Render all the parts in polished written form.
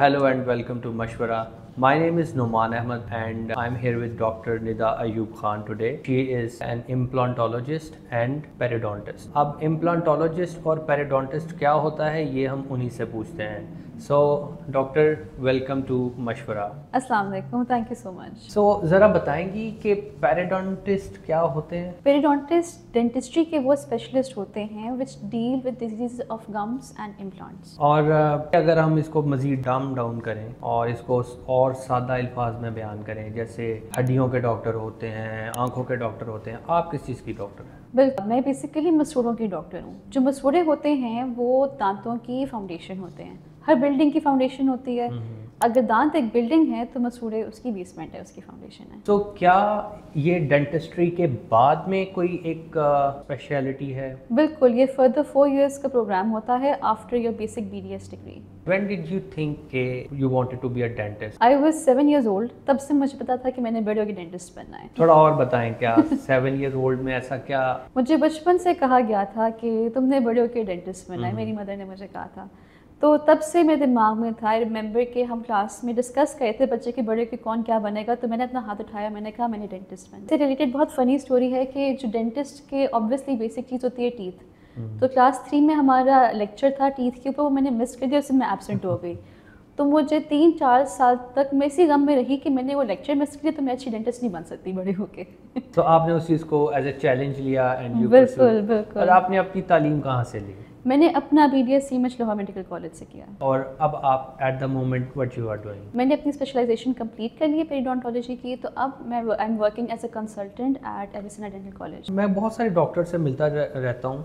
Hello and welcome to Mashwara. My name is Noman Ahmed and I'm here with Dr. Nida Ayub Khan today. She is an implantologist and periodontist. अब implantologist और periodontist क्या होता है ये हम उन्हीं से पूछते हैं. So Doctor, welcome to Mashwara. अस्सलाम वालेकुम, thank you so much. So ज़रा बताएंगी कि periodontist क्या होते हैं? पेरिडोंटिस्ट डेंटिस्ट्री के वो स्पेशलिस्ट होते हैं which deal with disease of gums and implants. और अगर हम इसको मज़ीद डाउन करें और इसको और सादा अल्फाज में बयान करें, जैसे हड्डियों के डॉक्टर होते हैं, आंखों के डॉक्टर होते हैं, आप किस चीज़ की डॉक्टर हैं? बिल्कुल, मैं बेसिकली मसूड़ों की डॉक्टर हूँ. जो मसूड़े होते हैं वो दांतों की फाउंडेशन होते हैं. हर बिल्डिंग की फाउंडेशन होती है. अगर दांत एक बिल्डिंग है तो मसूड़े उसकी बेसमेंट है, उसकी फाउंडेशन है. तो क्या ये डेंटिस्ट्री के बाद में कोई एक स्पेशलिटी है? बिल्कुल, ये फर्दर 4 years का प्रोग्राम होता है after your basic BDS degree. When did you think कि you wanted to be a dentist? I was 7 years old. तब से मुझे पता था कि मैंने बड़े होकर डेंटिस्ट बनना है. थोड़ा और बताएं, क्या 7 years old में ऐसा क्या? मुझे बचपन से कहा गया था कि तुमने बड़े होकर डेंटिस्ट बनना है. मेरी मदर ने मुझे कहा था. तो तब से मेरे दिमाग में था. आई रिमेंबर कि हम क्लास में डिस्कस करे थे बच्चे के बड़े के कौन क्या बनेगा, तो मैंने अपना हाथ उठाया, मैंने कहा मैंने डेंटिस्ट बनना. इससे रिलेटेड बहुत फ़नी स्टोरी है कि जो डेंटिस्ट के ऑब्वियसली बेसिक चीज़ होती है टीथ. तो क्लास 3 में हमारा लेक्चर था टीथ के ऊपर, वो मैंने मिस कर दिया, उससे मैं एब्सेंट हो गई. तो मुझे 3-4 साल तक मैं इसी गम में रही कि मैंने वो लेक्चर मिस किया, तो मैं अच्छी डेंटिस्ट नहीं बन सकती बड़े होके. तो आपने उस चीज़ को एज ए चैलेंज लिया एंड यू बिल्कुल. और आपने अपनी तालीम कहाँ से ली? मैंने अपना BDS सीमेंट लोहा मेडिकल कॉलेज से किया. और अब आप at the moment what you are doing? मैंने अपनी स्पेशलाइजेशन कंप्लीट कर ली है पेरिडोंटोलॉजी की. तो अब मैं I am working as a consultant at Avicenna dental college. मैं बहुत सारे डॉक्टर से मिलता रहता हूँ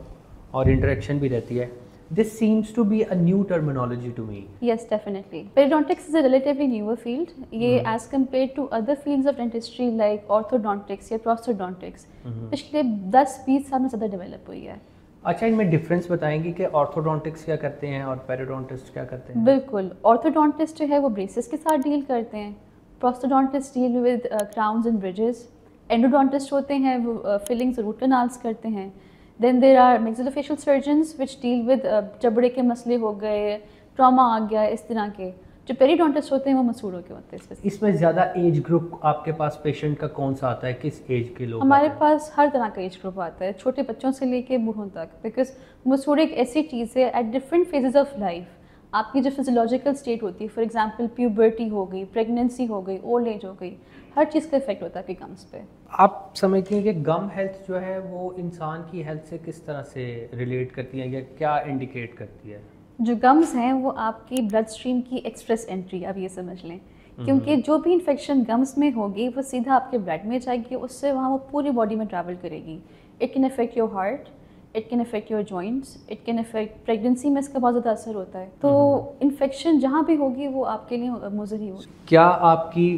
और इंटरेक्शन भी रहती है. This seems to be a new terminology to me. Yes, definitely. Periodontics is a relatively newer field. ये as compared to other fields of dentistry like orthodontics या prosthodontics पिछले 10-20 साल में ज़्यादा डेवलप हुई है. अच्छा, इनमें डिफरेंस बताएंगी कि ऑर्थोडोंटिक्स क्या करते हैं और पेरिडोंटिस्ट क्या करते हैं? बिल्कुल. ऑर्थोडोंटिस्ट जो है वो ब्रेसेस के साथ डील करते हैं. Prosthodontist deal with crowns and bridges. Endodontist होते हैं वो फिलिंग्स रूट कैनाल्स करते हैं. Then there are maxillofacial surgeons which deal with जबड़े के मसले हो गए, ट्रॉमा आ गया, इस तरह के. जो पेरिडोंटिस्ट होते हैं वो मसूड़ों के होते हैं. इसमें ज़्यादा एज ग्रुप आपके पास पेशेंट का कौन सा आता है? किस एज के लोग? हमारे पास हर तरह का एज ग्रुप आता है, छोटे बच्चों से लेके बूढ़ों तक. बिकॉज मसूड़े एक ऐसी चीज़ है at different phases of life. आपकी जो फिजियोलॉजिकल स्टेट होती है, फॉर एग्जांपल प्यूबर्टी हो गई, प्रेगनेंसी हो गई, ओल्ड एज हो गई, हर चीज़ का इफेक्ट होता है आपके गम्स पे. आप समझती हैं कि गम हेल्थ जो है वो इंसान की हेल्थ से किस तरह से रिलेट करती है या क्या इंडिकेट करती है? जो गम्स हैं वो आपकी ब्लड स्ट्रीम की एक्सप्रेस एंट्री, अब ये समझ लें. क्योंकि जो भी इन्फेक्शन गम्स में होगी वो सीधा आपके ब्लड में जाएगी, उससे वहाँ वो पूरी बॉडी में ट्रैवल करेगी. It can affect your heart, it can affect your joints, it can affect pregnancy में इसका बहुत ज़्यादा असर होता है. तो इन्फेक्शन जहाँ भी होगी वो आपके लिए मुज़र ही होगी. क्या आपकी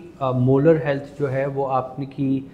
मोलर हेल्थ जो है वो आपकी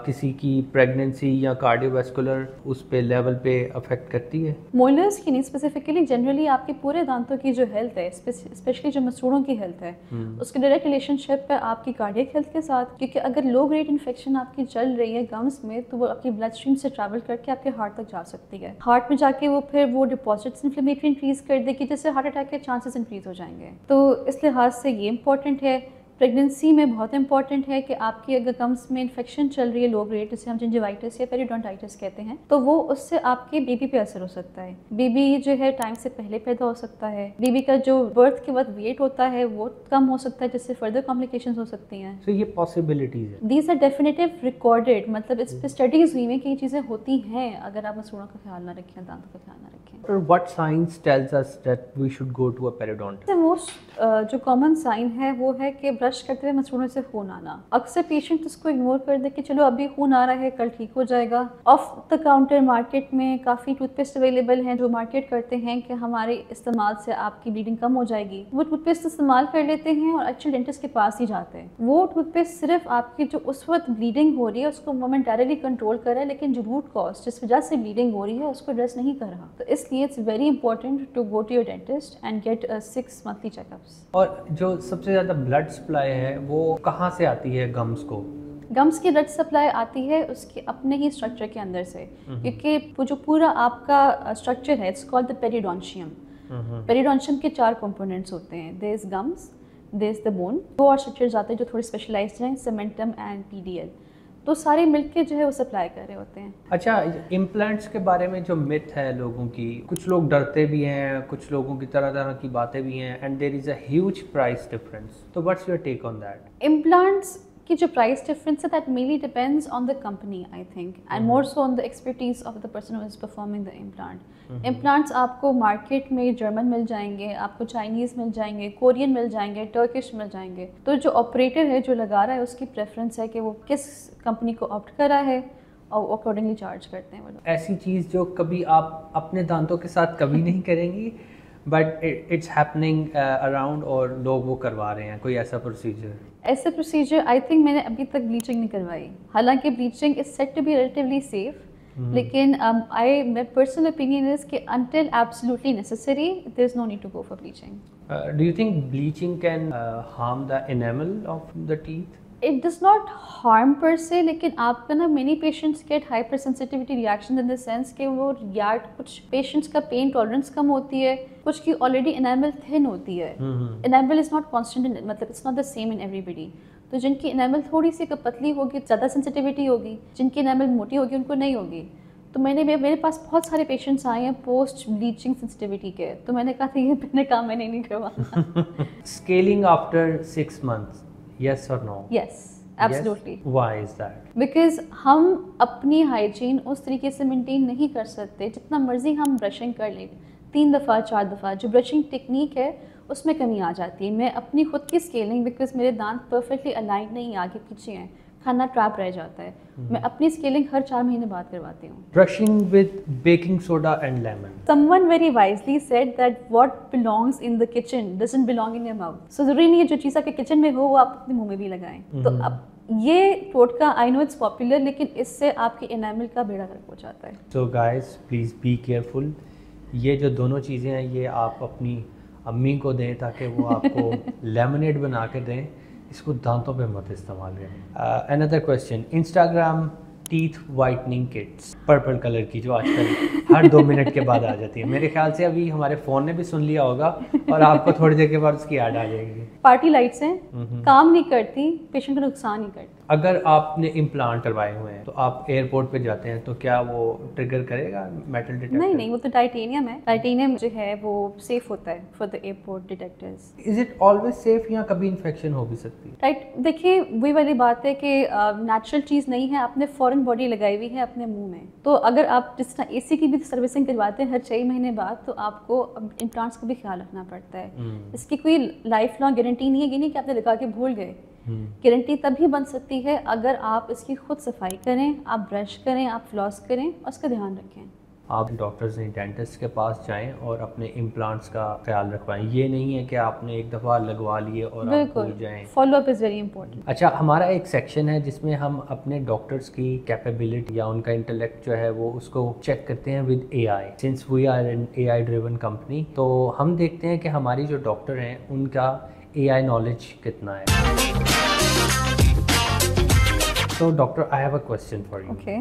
किसी की प्रेगनेंसी या कार्डियोवैस्कुलर उस पे लेवल पे अफेक्ट करती है? मोलर्स की नहीं, स्पेसिफिकली जनरली आपके पूरे दांतों की जो हेल्थ है, स्पेशली जो मसूड़ों की हेल्थ है, उसकी डायरेक्ट रिलेशनशिप है आपकी कार्डियक हेल्थ के साथ. क्योंकि अगर लो ग्रेड इन्फेक्शन आपकी चल रही है गम्स में तो वो आपकी ब्लड स्ट्रीम से ट्रैवल करके आपके हार्ट तक जा सकती है. हार्ट में जाके वो फिर वो डिपॉजिट्स इन्फ्लेमेटरी इंक्रीज कर देगी, जिससे हार्ट अटैक के चांसेस इंक्रीज हो जाएंगे. तो इस लिहाज से ये इंपॉर्टेंट है. प्रेगनेंसी में बहुत इंपॉर्टेंट है कि आपकी अगर गम्स में इन्फेक्शन चल रही है लो ग्रेड, जिसे हम जिंजिवाइटिस या पेरिडोंटाइटिस कहते हैं, तो वो उससे आपके बेबी पे असर हो सकता है. बेबी जो है टाइम से पहले पैदा हो सकता है. बेबी का जो बर्थ के वक्त वेट होता है वो कम हो सकता है, जिससे फर्दर कॉम्प्लिकेशंस हो सकती हैं. तो ये पॉसिबिलिटीज है. दीज आर डेफिनेटिव रिकॉर्डेड, मतलब इस पे स्टडीज हुई हैं कि ये चीज़ें होती हैं अगर आप मसूड़ों का ख्याल ना रखें, दांतों का ख्याल ना रखें. What science tells us that we should go to a periodontist? Most जो कॉमन साइन है वो है कि ब्रश करते हुए मसूड़ों से खून आना. अक्सर पेशेंट इसको इग्नोर कर दे कि चलो अभी खून आ रहा है, कल ठीक हो जाएगा. ऑफ द काउंटर मार्केट में काफ़ी टूथपेस्ट अवेलेबल हैं जो मार्केट करते हैं कि हमारे इस्तेमाल से आपकी ब्लीडिंग कम हो जाएगी. वो टूथपेस्ट इस्तेमाल कर लेते हैं और एक्चुअल डेंटिस्ट के पास ही जाते हैं. वो टूथपेस्ट सिर्फ आपकी जो उस वक्त ब्लीडिंग हो रही है उसको मोमेंटरली कंट्रोल कर रहा है, लेकिन जो रूट कॉज जिस वजह से ब्लीडिंग हो रही है उसको एड्रेस नहीं कर रहा. तो इसलिए it's very important to go to your dentist and get 6 monthly checkups. और जो सबसे ज़्यादा ब्लड सप्लाई है वो कहाँ से आती है गम्स को? गम्स की ब्लड सप्लाई आती है उसके अपने ही स्ट्रक्चर के अंदर से, क्योंकि वो जो पूरा आपका स्ट्रक्चर है it's called the periodontium. Periodontium के 4 कंपोनेंट्स होते हैं, there is gums, there is the bone, 2 और स्ट्रक्चर्स आते हैं जो थोड़े स्पेशलाइज्ड हैं, सेमेंटम एंड पीडीएल, तो सारे मिलके जो है वो सप्लाई कर रहे होते हैं। अच्छा, इम्प्लांट्स के बारे में जो मिथ है लोगों की, कुछ लोग डरते भी हैं, कुछ लोगों की तरह तरह की बातें भी हैं, and there is a huge price difference, तो what's your take on that? Implants की जो प्राइस डिफरेंस है that mainly depends on the company I think, and more so on the expertise of the person who is performing the implant. Implants आपको market में German मिल जाएंगे, आपको Chinese मिल जाएंगे, Korean मिल जाएंगे, टर्किश मिल जाएंगे, तो जो ऑपरेटर है जो लगा रहा है उसकी प्रेफरेंस है कि वो किस कंपनी को ऑप्ट करा है और अकॉर्डिंगली चार्ज करते हैं वो लोग। ऐसी चीज़ जो कभी आप अपने दांतों के साथ कभी नहीं करेंगी बट इट्स हैपनिंग अराउंड और लोग वो करवा रहे हैं, कोई ऐसा प्रोसीजर? ऐसे प्रोसीजर आई थिंक मैंने अभी तक ब्लीचिंग नहीं करवाई, हालांकि bleaching is said to be relatively safe, लेकिन my personal opinion is कि until absolutely necessary there is no need to go for bleaching. Do you think bleaching can harm the enamel of the teeth? It does not harm per se, लेकिन आपका ना many patients get hypersensitivity reaction in the sense कि वो यार कुछ patients का pain tolerance कम होती है, कुछ की already enamel thin होती है। Enamel is not constant in, मतलब it's not the same in everybody. तो जिनकी इनेमल थोड़ी सी पतली होगी ज़्यादा सेंसिटिविटी होगी, जिनकी इनेमल मोटी होगी उनको नहीं होगी। तो मेरे पास बहुत सारे पेशेंट्स आए हैं पोस्ट ब्लीचिंग सेंसिटिविटी के, तो मैंने कहा था ये मैंने काम मैंने नहीं करवाना। Scaling after 6 months, yes or no? Yes, absolutely. Yes? Why is that? Because हम अपनी हाइजीन उस तरीके से मेंटेन नहीं कर सकते, जितना मर्जी हम ब्रशिंग कर लें 3 दफ़ा 4 दफ़ा, जो ब्रशिंग टेक्निक है उसमें कमी आ जाती है। मैं अपनी खुद की स्केलिंग, बिकॉज मेरे दांत परफेक्टली अलाइन नहीं, आगे पीछे हैं, खाना ट्रैप रह जाता है, मैं अपनी स्केलिंग हर 4 महीने बाद करवाती हूँ। Brushing with baking soda and lemon. Someone very wisely said that what belongs in the kitchen doesn't belong in your mouth. So ज़रूरी नहीं है जो चीज़ आपके किचन में हो वो आप अपने मुंह में भी लगाएं। तो अब ये टोटका आई नो इट्स पॉपुलर, लेकिन इससे आपके एनामल का बेड़ा गर्क हो जाता है। So guys, please be careful. ये जो दोनों चीज़ें हैं ये आप अपनी अम्मी को दें ताकि वो आपको लेमनेड बना के दें, इसको दांतों पे मत इस्तेमाल करें। Another question, Instagram teeth whitening kits purple colour की जो आजकल हर 2 मिनट के बाद आ जाती है, मेरे ख्याल से अभी हमारे फ़ोन ने भी सुन लिया होगा और आपको थोड़ी देर के बाद उसकी ऐड आ जाएगी। पार्टी लाइट्स हैं, काम नहीं करती, पेशेंट को नुकसान नहीं करती। अगर आपने इम्प्लांट करवाए हुए हैं तो आप एयरपोर्ट पे जाते हैं तो क्या वो ट्रिगर करेगा मेटल डिटेक्टर? नहीं, वो तो टाइटेनियम है, टाइटेनियम जो है वो सेफ होता है for the airport detectors. Is it always safe या कभी इन्फेक्शन हो भी सकती है? राइट, देखिए वही वाली बात है कि नेचुरल चीज़ नहीं है, आपने फॉरेन बॉडी लगाई हुई है अपने मुंह में, तो अगर आप जिस तरह एसी की भी सर्विसिंग करवाते हैं हर 6 महीने बाद, तो आपको इम्प्लांट्स का भी ख्याल रखना पड़ता है। इसकी कोई लाइफ लॉन्ग गारंटी नहीं है, ये नहीं कि आपने लगा के भूल गए। गारंटी तभी बन सकती है अगर आप इसकी खुद सफाई करें, आप ब्रश करें, आप फ्लॉस करें और उसका ध्यान रखें। आप डॉक्टर्स या डेंटिस्ट के पास जाएं और अपने इम्प्लांट्स का ख्याल रखवाएं। ये नहीं है कि आपने एक दफ़ा लगवा लिए और आप भूल जाएं। Follow up is very important. अच्छा, हमारा एक सेक्शन है जिसमें हम अपने डॉक्टर्स की कैपेबिलिटी या उनका इंटेलेक्ट जो है वो उसको चेक करते हैं with AI। Since we are an AI driven company, तो हम देखते हैं कि हमारी जो डॉक्टर हैं उनका AI नॉलेज कितना है। So doctor, I have a question for you. Okay.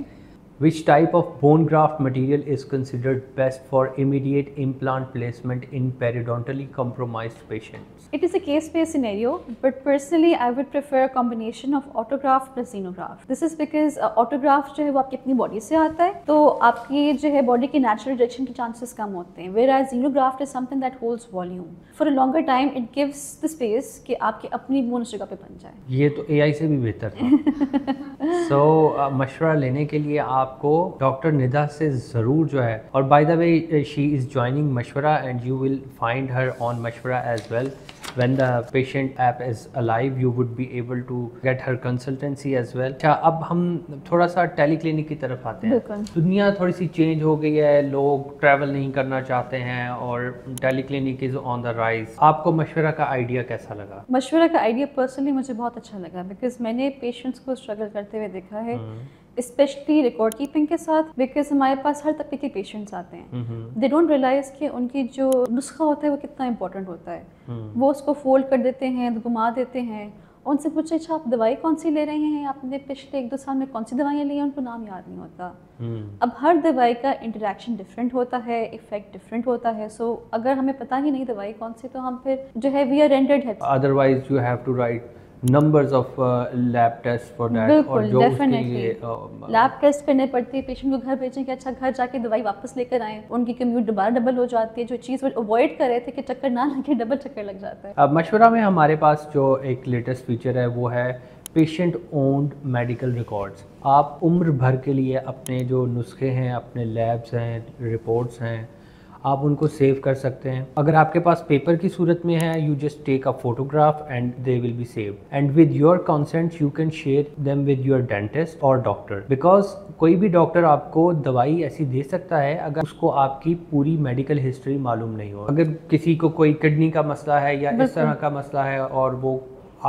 Which type of bone graft material is considered best for immediate implant placement in periodontally compromised patients? It is a case-based scenario, but personally I would prefer a combination of autograft plus xenograft. This is because autograft जो है वो आपकी अपनी body से आता है, तो आपकी जो है बॉडी की नेचुरल रिजेक्शन के चांसेस कम होते हैं, whereas xenograft is something that holds volume. For a longer time it gives the space कि आपकी अपनी बोन उस जगह पे बन जाए। ये तो AI से भी बेहतर था। So मशवरा लेने के लिए आपको डॉक्टर निदा से ज़रूर जो है, और by the way she is joining Mashwara and you will find her on Mashwara as well. When the patient app is alive, you would be able to get her consultancy as well. अच्छा, अब हम थोड़ा सा टेली क्लिनिक की तरफ आते हैं। दुनिया थोड़ी सी चेंज हो गई है, लोग ट्रैवल नहीं करना चाहते हैं और teleclinic is on the rise. आपको मशवरा का आइडिया कैसा लगा? मशवरा का आइडिया पर्सनली मुझे बहुत अच्छा लगा, बिकॉज मैंने पेशेंट्स को स्ट्रगल करते हुए देखा है, स्पेशली रिकॉर्ड कीपिंग के साथ, बिकॉज हमारे पास हर तबके के पेशेंट्स आते हैं। दे डोंट रियलाइज कि उनकी जो नुस्खा होता है वो कितना इंपॉर्टेंट होता है। वो उसको फोल्ड कर देते हैं, घुमा देते हैं ان سے پوچھے اچھا آپ دوائی کون سی لے رہے ہیں, آپ نے پچھلے 1-2 سال میں کون سی دوائیاں لی ہیں, ان کو نام یاد نہیں ہوتا. اب ہر دوائی کا انٹریکشن ڈفرینٹ ہوتا ہے, افیکٹ ڈفرینٹ ہوتا ہے. سو اگر ہمیں پتہ ہی نہیں دوائی کون سی تو ہم پھر جو ہے وی آر رینڈرڈ ہے. Otherwise you have to write numbers of lab tests for that. اور جو اس کے لیے لیب ٹیسٹ کرنے پڑتی ہے, پیشنٹ کو گھر بھیجیں کہ اچھا گھر جا کے دوائی واپس لے کر آئیں. ان کی کمیوٹ دوبارہ ڈبل ہو جاتی ہے, جو چیز وہ اوائڈ کر رہے تھے کہ چکر نہ لگے ڈبل چکر لگ جاتا ہے. اب مشورہ میں ہمارے پاس جو ایک لیٹسٹ فیچر ہے وہ ہے پیشنٹ اونڈ میڈیکل ریکارڈز. آپ عمر بھر کے لیے اپنے جو نسخے ہیں, اپنے لیبس ہیں, رپورٹس ہیں, آپ ان کو سیو کر سکتے ہیں. اگر آپ کے پاس پیپر کی صورت میں ہے, you just take a photograph and they will be saved and with your consent you can share them with your dentist اور ڈاکٹر. بیکاز کوئی بھی ڈاکٹر آپ کو دوائی ایسی دے سکتا ہے اگر اس کو آپ کی پوری میڈیکل ہسٹری معلوم نہیں ہو. اگر کسی کو کوئی کڈنی کا مسئلہ ہے یا اس طرح کا مسئلہ ہے اور وہ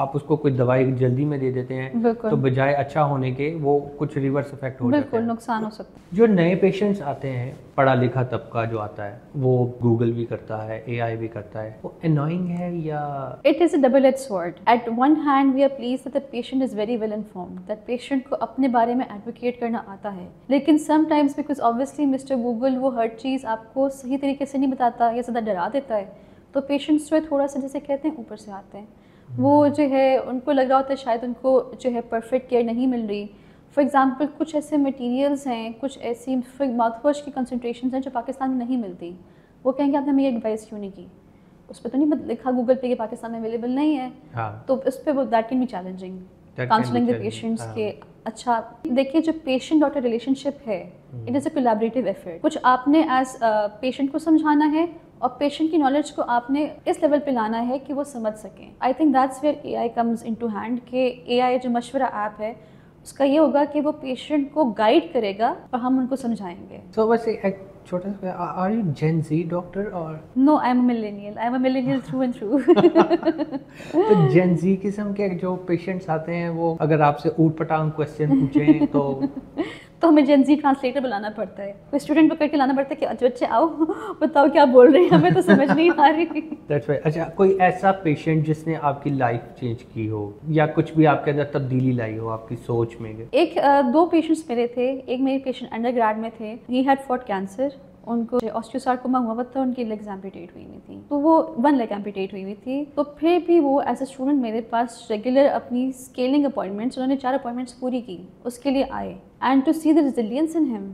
آپ اس کو کوئی دوائی جلدی میں دے دیتے ہیں تو بجائے اچھا ہونے کے وہ کچھ ریورس افیکٹ ہو جاتا ہے, بالکل نقصان ہو سکتا ہے. جو نئے پیشنٹس آتے ہیں, پڑھا لکھا طبقہ جو آتا ہے وہ گوگل بھی کرتا ہے, اے آئی بھی کرتا ہے, وہ انوائنگ ہے یا اٹ از اے ڈبل ایج sword. At one hand we are pleased that the patient is very well informed, that patient کو اپنے بارے میں ایڈوکیٹ کرنا آتا ہے. لیکن sometimes because obviously Mr Google وہ ہر چیز آپ کو صحیح طریقے سے نہیں بتاتا یا زیادہ ڈرا دیتا ہے, تو پیشنٹس جو ہے تھوڑا سا جیسے کہتے ہیں اوپر سے آتے ہیں. وہ جو ہے ان کو لگ رہا ہوتا ہے شاید ان کو جو ہے پرفیکٹ کیئر نہیں مل رہی. فار ایگزامپل کچھ ایسے مٹیریلز ہیں, کچھ ایسی ماؤتھ واش کی کنسنٹریشنز ہیں جو پاکستان میں نہیں ملتی. وہ کہیں گے آپ نے ہمیں یہ ایڈوائس کیوں نہیں کی, اس پہ تو نہیں لکھا گوگل پہ کہ پاکستان میں اویلیبل نہیں ہے. تو اس پہ وہ that can be challenging counselling the patients کے. اچھا دیکھیے جو پیشنٹ ڈاکٹر ریلیشن شپ ہے it is a collaborative effort. کچھ آپ نے ایز پیشنٹ کو سمجھانا ہے اور پیشنٹ کی نالج کو آپ نے اس لیول پہ لانا ہے کہ وہ سمجھ سکیں. I think that's where A I comes in to hand. کہ اے آئی جو مشورہ ایپ ہے اس کا یہ ہوگا کہ وہ پیشنٹ کو گائیڈ کرے گا اور ہم ان کو سمجھائیں گے. سو ویسے ایک چھوٹا سا, are you Gen Z doctor اور no I am a millennial, I am a millennial through and through. تو جین زی قسم کے جو پیشنٹس آتے ہیں وہ اگر آپ سے اوٹ پٹانگ کوشچن پوچھیں تو ہمیں جین زی ٹرانسلیٹر بلانا پڑتا ہے, کوئی اسٹوڈنٹ پکڑ کے لانا پڑتا ہے کہ بچے آؤ بتاؤ کیا بول رہے ہیں, ہمیں تو سمجھ نہیں آ رہی. اچھا کوئی ایسا پیشنٹ جس نے آپ کی لائف چینج کی ہو یا کچھ بھی آپ کے اندر تبدیلی لائی ہو آپ کی سوچ میں؟ ایک 2 پیشنٹس میرے تھے. ایک میرے پیشنٹ انڈر گریڈ میں تھے, ہی ہیڈ فوٹ کینسر. ان کو آسٹیوسارکوما ہوا ہوا تھا, ان کی لیگز ایمپوٹیٹ ہوئی ہوئی تھی, تو وہ 1 لیگ ایمپوٹیٹ ہوئی ہوئی تھی. تو پھر بھی وہ ایز اے اسٹوڈنٹ میرے پاس ریگولر اپنی اسکیلنگ اپوائنٹمنٹس, انہوں نے 4 اپوائنٹمنٹس پوری کی, اس کے لیے آئے. And to see the resilience in ہم,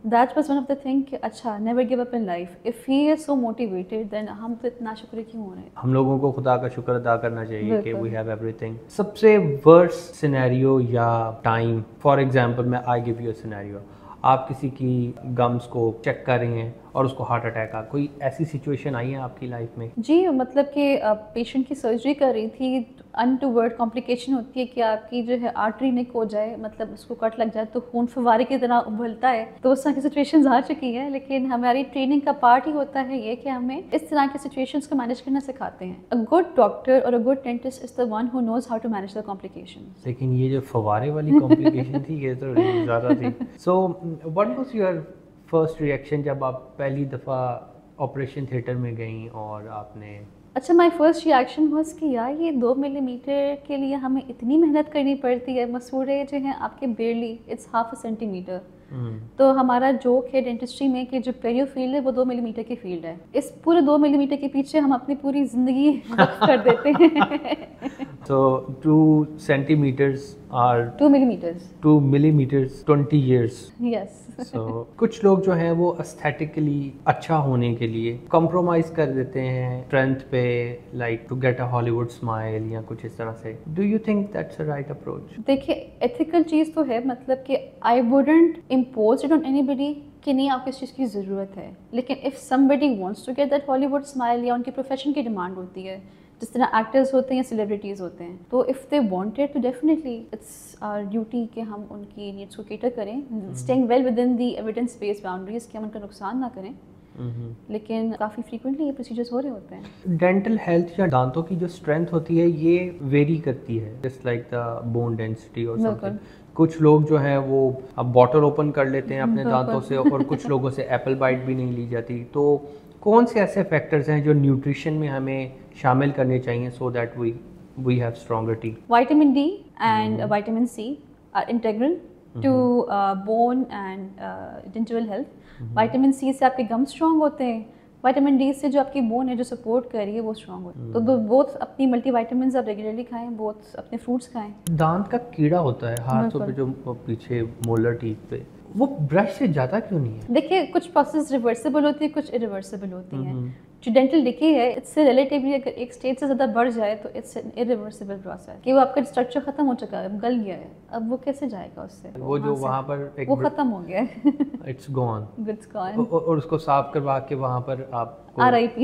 that was one of the thing کہ اچھا never give up in life. If he is so motivated then ہم تو اتنا شکر کیوں ہو رہے ہیں. ہم لوگوں کو خدا کا شکر ادا کرنا چاہیے کہ وی ہیو ایوری تھنگ. سب سے ورسٹ سینیریو یا ٹائم, فار ایگزامپل میں آئی گیو یو اے سینیریو, آپ کسی کی گمز کو چیک کر رہی ہیں اور اس کو ہارٹ اٹیک آ, کوئی ایسی سچویشن آئی ہے آپ کی لائف میں؟ جی مطلب کہ پیشنٹ کی سرجری کر رہی تھی, ان ٹو ورڈ کمپلیکیشن ہوتی ہے کہ آپ کی جو ہے آرٹری نک ہو جائے, مطلب اس کو کٹ لگ جائے تو خون فوارے کی طرح ابلتا ہے. تو اس طرح کی سچویشنز آ چکی ہیں, لیکن ہماری ٹریننگ کا پارٹ ہی ہوتا ہے یہ کہ ہمیں اس طرح کی سچویشنز کو مینیج کرنا سکھاتے ہیں. اے گڈ ڈاکٹر اور a good dentist is the one who knows how to manage the complications. لیکن یہ جو فوارے والی کمپلیکیشن تھی یہ تو زیادہ تھی. So what was your first reaction جب آپ پہلی دفعہ آپریشن تھیٹر میں گئیں اور آپ نے؟ اچھا مائی فرسٹ ریئیکشن واز کہ یار یہ 2 ملی میٹر کے لیے ہمیں اتنی محنت کرنی پڑتی ہے. مسورے جو ہیں آپ کے barely it's half a centimetre. تو ہمارا جوک ہے ڈینٹسٹری میں کہ جو پیریو فیلڈ ہے وہ 2 ملی میٹر کی فیلڈ ہے. اس پورے 2 ملی میٹر کے پیچھے ہم اپنی پوری زندگی وقف کر دیتے ہیں. So 2 centimeters are 2 millimeters 2 millimeters 20 years. Yes. So کچھ لوگ جو ہیں وہ aesthetically اچھا ہونے کے لیے compromise کر دیتے ہیں strength پہ, like to get a Hollywood smile یا کچھ اس طرح سے. Do you think that's a right approach? دیکھیے ethical چیز تو ہے, مطلب کہ I wouldn't impose it on anybody کہ نہیں آپ کو اس چیز کی ضرورت ہے. لیکن if somebody wants to get that Hollywood smile یا ان کی profession کی ڈیمانڈ ہوتی ہے, جس طرح ایکٹرز ہوتے ہیں یا سیلیبریٹیز ہوتے ہیں, تو if they wanted to definitely it's our duty کہ ہم ان کی نیڈس کو کیٹر کریں, staying well within the evidence based boundaries کہ ہم ان کا نقصان نہ کریں. لیکن کافی فریکوینٹلی یہ پروسیجرز ہو رہے ہوتے ہیں. ڈینٹل ہیلتھ یا دانتوں کی جو اسٹرینتھ ہوتی ہے یہ ویری کرتی ہے, just like the bone density اور سم تھنگ. کچھ لوگ جو ہیں وہ اب باٹل اوپن کر لیتے ہیں اپنے دانتوں سے, اور کچھ لوگوں سے ایپل بائٹ بھی نہیں لی جاتی. تو کون سے ایسے فیکٹرز ہیں جو نیوٹریشن میں ہمیں شامل کرنے چاہیے so that we we have stronger teeth? Vitamin D and vitamin C are integral to bone and dental health. Vitamin C से आपके gums strong होते हैं, विटामिन डी से जो आपकी बोन है जो सपोर्ट कर रही है वो स्ट्रांग होती है। तो बोथ अपनी मल्टी विटामिन आप रेगुलरली खाएं, बोथ अपने फ्रूट्स खाएं। दांत का कीड़ा होता है हाथों पे जो पीछे मोलर टीथ पे, वो ब्रश से ज़्यादा क्यों नहीं है? देखिए कुछ प्रोसेस रिवर्सिबल होती है, कुछ इरिवर्सिबल होती हैं। जो डेंटल डिके है इससे रिलेटिवली अगर एक स्टेज से ज़्यादा बढ़ जाए तो इट्स एन इरिवर्सिबल प्रोसेस कि वो आपका स्ट्रक्चर खत्म हो चुका है, गल गया है, अब वो कैसे जाएगा उससे? वो जो वहाँ पर वो खत्म हो गया है, इट्स गॉन, इट्स गॉन। और उसको साफ करवा के वहाँ पर आप RIP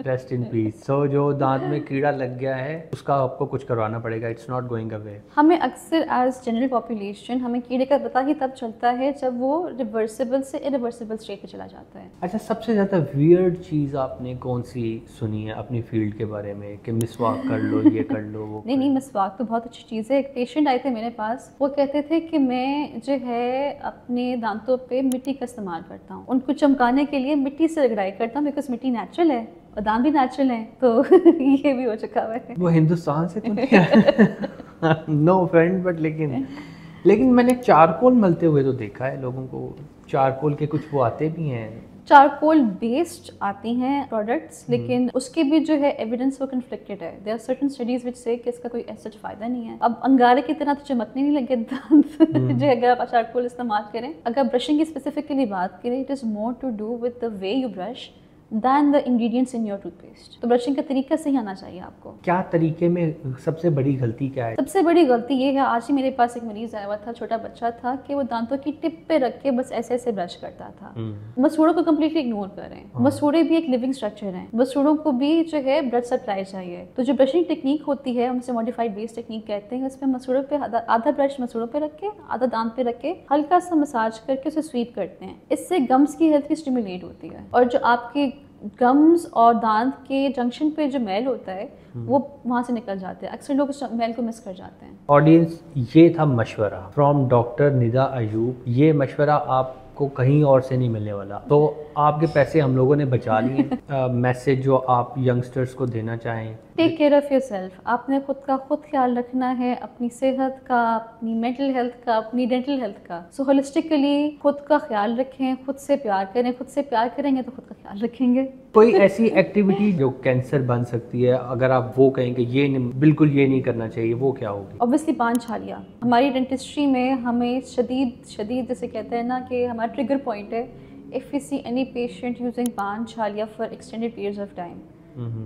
रेस्ट इन पीस। सो जो दांत में कीड़ा लग गया है उसका आपको कुछ करवाना पड़ेगा, इट्स नॉट गोइंग अवे। हमें अक्सर एज जनरल पॉपुलेशन हमें कीड़े का पता ही तब चलता है जब वो रिवर्सिबल से इरिवर्सिबल स्टेट पे चला जाता है। अच्छा, सबसे ज़्यादा वियर्ड चीज़ आपने कौन सी सुनी है अपनी फील्ड के बारे में कि मिसवाक कर लो, ये कर लो, वो नहीं, मिसवाक तो बहुत अच्छी चीज़ है। एक पेशेंट आए थे मेरे पास, वो कहते थे कि मैं जो है अपने दांतों पे मिट्टी का इस्तेमाल करता हूँ, उनको चमकाने के लिए मिट्टी से रगड़ाई करता हूँ बिकॉज मिट्टी नेचुरल है और दांत भी नेचुरल है। तो ये भी हो चुका हुआ है। वो हिंदुस्तान से तो नहीं नो ऑफेंड बट लेकिन मैंने चारकोल मलते हुए तो देखा है लोगों को। चारकोल के कुछ वो आते भी हैं, चारकोल बेस्ड आती हैं प्रोडक्ट्स, लेकिन उसके भी जो है एविडेंस वो कन्फ्लिक्टेड है। There are certain studies which say कि इसका कोई ऐसा फायदा नहीं है। अब अंगारे की तरह तो चमकने नहीं लगे दांत जो अगर आप चारकोल इस्तेमाल करें। अगर ब्रशिंग की स्पेसिफिकली बात करें, it is more to do with the way you brush than the ingredients in your toothpaste. तो ब्रशिंग का तरीका सही आना चाहिए आपको। क्या तरीके में सबसे बड़ी गलती क्या है? सबसे बड़ी गलती ये है, आज ही मेरे पास एक मरीज आया हुआ था, छोटा बच्चा था, कि वो दांतों की टिप पे रख के बस ऐसे ऐसे ब्रश करता था। मसूड़ों को कम्प्लीटली इग्नोर कर रहे हैं। मसूड़े भी एक लिविंग स्ट्रक्चर हैं, मसूड़ों को भी जो है ब्लड सप्लाई चाहिए। तो जो ब्रशिंग टेक्निक होती है हम उसे मॉडिफाइड बेस टेक्निक कहते हैं। उसमें मसूड़ों पे आधा ब्रश मसूड़ों पे रख के आधा दांत पे रख के हल्का सा मसाज करके उसे स्वीप करते हैं। इससे गम्स की हेल्थ भी स्टिमुलेट होती है और जो आपके गम्स और दांत के जंक्शन पे जो मैल होता है वो वहाँ से निकल जाते हैं। अक्सर लोग उस मैल को मिस कर जाते हैं। ऑडियंस, ये था मशवरा फ्रॉम डॉक्टर निदा अयूब। ये मशवरा आपको कहीं और से नहीं मिलने वाला, तो आपके पैसे हम लोगों ने बचा लिए। मैसेज जो आप यंगस्टर्स को देना चाहें? Take care of yourself. आपने खुद ख्याल रखना है, अपनी सेहत का, अपनी मेंटल हेल्थ का, अपनी डेंटल हेल्थ का। सो होलिस्टिकली खुद का ख्याल रखें, खुद से प्यार करें। खुद से प्यार करेंगे तो खुद का ख्याल रखेंगे। कोई ऐसी एक्टिविटी जो कैंसर बन सकती है, अगर आप वो कहें कि ये बिल्कुल ये नहीं करना चाहिए, वो क्या होगी? ऑब्वियसली पान छालिया। हमारी डेंटिस्ट्री में हमें शदीद जैसे कहते हैं ना कि हमारा ट्रिगर पॉइंट है, if we see any patient using paan chhalia for extended periods of time.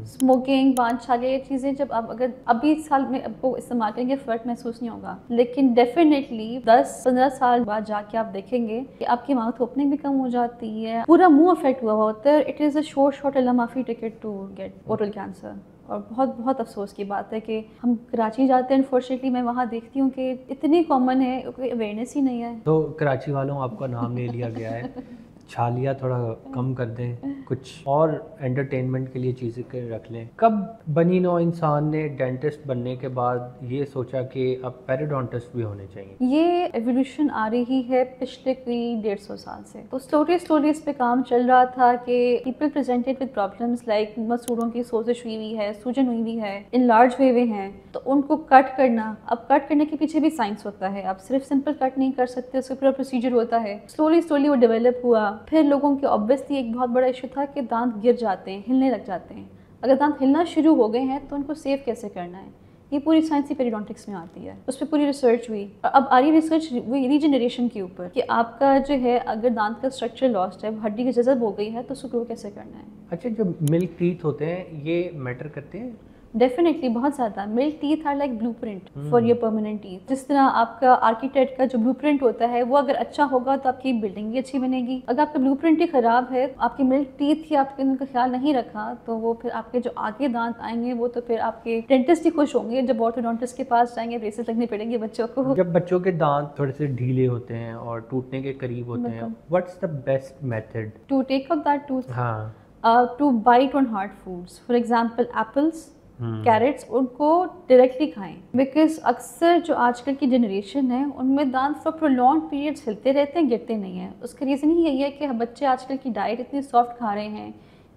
Smoking, पान छालिया, ये चीज़ें जब आप अगर अभी साल में आपको इस्तेमाल करेंगे फ़र्क महसूस नहीं होगा, लेकिन डेफिनेटली 10-15 साल बाद जाके आप देखेंगे कि आपकी माउथ ओपनिंग भी कम हो जाती है, पूरा मुंह अफेक्ट हुआ होता है। इट इज़ अ शॉर्ट माफी ticket to get oral cancer. और बहुत अफसोस की बात है कि हम कराची जाते हैं, अनफॉर्चुनेटली मैं वहाँ देखती हूँ कि इतनी कॉमन है, कोई अवेयरनेस ही नहीं है। तो कराची वालों, आपका नाम ले लिया गया है। छालिया थोड़ा कम कर दें, कुछ और एंटरटेनमेंट के लिए चीज़ें रख लें। कब बनी नौ इंसान ने डेंटिस्ट बनने के बाद ये सोचा कि अब पेरिडोंटिस्ट भी होने चाहिए? ये एवोल्यूशन आ रही है पिछले कोई 150 साल से। तो स्लोली इस पे काम चल रहा था कि people presented with problems like मसूड़ों की सोजिश हुई हुई है, सूजन हुई हुई है, इनलार्ज हुए हुए हैं, तो उनको कट करना। अब कट करने के पीछे भी साइंस होता है, आप सिर्फ सिंपल कट नहीं कर सकते, उसका पूरा प्रोसीजर होता है। स्लोली वो डेवलप हुआ। फिर लोगों के ऑब्वियसली एक बहुत बड़ा इशू था कि दांत गिर जाते हैं, हिलने लग जाते हैं। अगर दांत हिलना शुरू हो गए हैं तो उनको सेव कैसे करना है, ये पूरी साइंस ही पेरिडोंटिक्स में आती है। उस पर पूरी रिसर्च हुई और अब आ रही रिसर्च वही रीजनरेशन के ऊपर कि आपका जो है अगर दांत का स्ट्रक्चर लॉस्ट है, हड्डी की जज़ब हो गई है, तो उसको ग्रो कैसे करना है। अच्छा, जो मिल्क टीथ होते हैं ये मैटर करते हैं? डेफिनेटली बहुत ज़्यादा। Milk teeth are like blueprint for your permanent teeth. जिस तरह आपका आर्किटेक्ट का जो ब्लूप्रिंट होता है वो अगर अच्छा होगा तो आपकी बिल्डिंग भी अच्छी बनेगी। अगर आपका ब्लूप्रिंट ही ख़राब है, आपकी मिल्क टीथ ही आपके उनका ख्याल नहीं रखा, तो वो फिर आपके जो आगे दांत आएंगे वो तो फिर आपके डेंटिस्ट ही खुश होंगे जब ऑर्थोडोंटिस्ट के पास जाएंगे, ब्रेसेस लगने पड़ेंगे बच्चों को। जब बच्चों के दांत थोड़े से ढीले होते हैं और टूटने के करीब होते हैं, what's the best method to take out that tooth? हाँ, to bite on hard foods, for example apples, carrots, उनको डायरेक्टली खाएं। बिकॉज अक्सर जो आजकल की जनरेशन है उनमें दांत फॉर प्रोलॉन्ग पीरियड्स हिलते रहते हैं, गिरते नहीं हैं। उसका रीज़न ही यही है कि बच्चे आजकल की डाइट इतनी सॉफ्ट खा रहे हैं,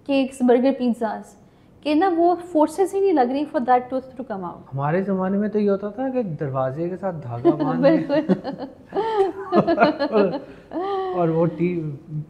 केक्स, बर्गर, पिज़्ज़ास, کہ نا وہ فورسز ہی نہیں لگ رہی for that tooth to come out. ہمارے زمانے میں تو یہ ہوتا تھا کہ دروازے کے ساتھ دھاگا باندھ اور وہ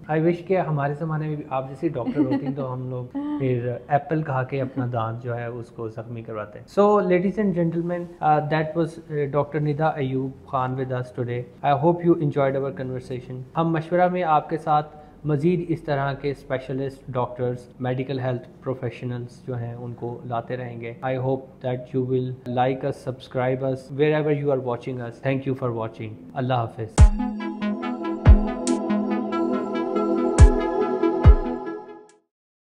آئی وش کہ ہمارے زمانے میں بھی آپ جیسی ڈاکٹر ہوتی تو ہم لوگ پھر ایپل کھا کے اپنا دانت جو ہے اس کو زخمی کرواتے. So ladies and gentleman, that was doctor Nida Ayub Khan with us today. I hope you enjoyed our conversation. ہم مشورہ میں آپ کے ساتھ مزید اس طرح کے specialist doctors, medical health professionals جو ہیں ان کو لاتے رہیں گے. I hope that you will like this, subscribe this wherever you are watching this. Thank you for watching. اللہ حافظ.